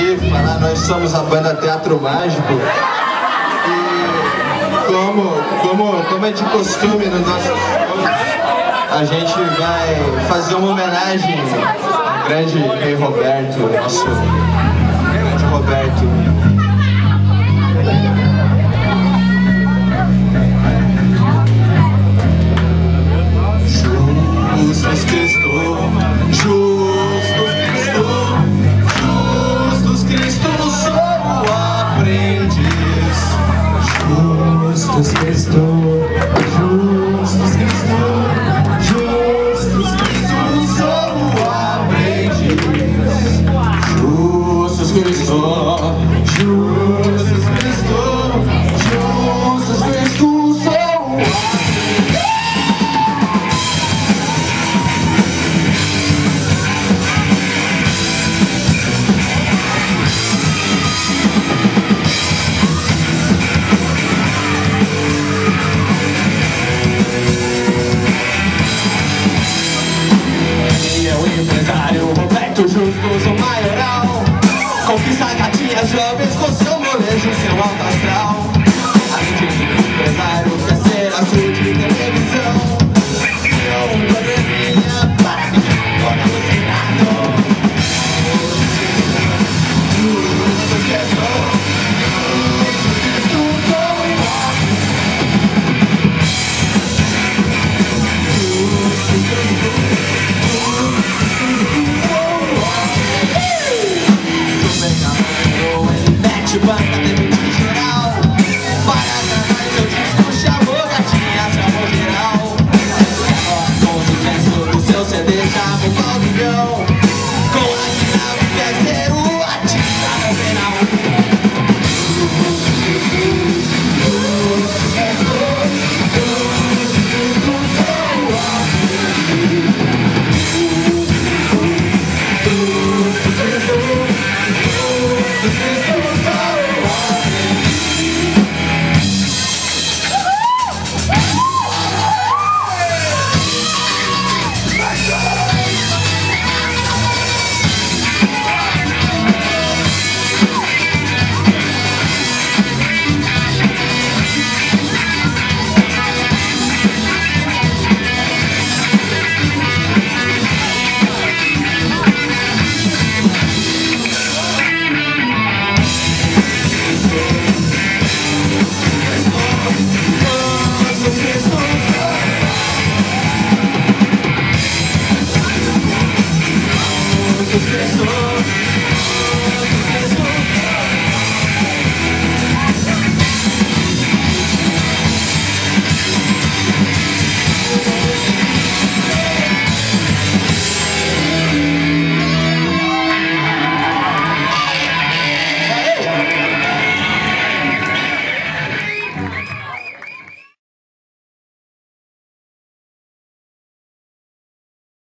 aqui falar, nós somos a banda Teatro Mágico. E como é de costume nos nossos shows, a gente vai fazer uma homenagem ao grande Rei Roberto, nosso grande Roberto. Jesus Cristo, Jesus Cristo, sou o aprendiz. Jesus Cristo, Jesus Cristo, Jesus Cristo, sou o aprendiz. Jesus Cristo, Jesus Cristo, Jesus Cristo, sou o aprendiz. Justo, sou maioral. Conquista gatinhas jovens com seu molejo, seu alto astral. Além de empresário, quer ser açude de televisão. É um probleminha para mim, toda alucinado. Banca depende geral. Para canais eu disco, chamou gatinha, chamou geral. Com o sucesso do seu CD já mudou o milhão. Com a guitarra quer ser o artista fenomenal. Jesus Cristo.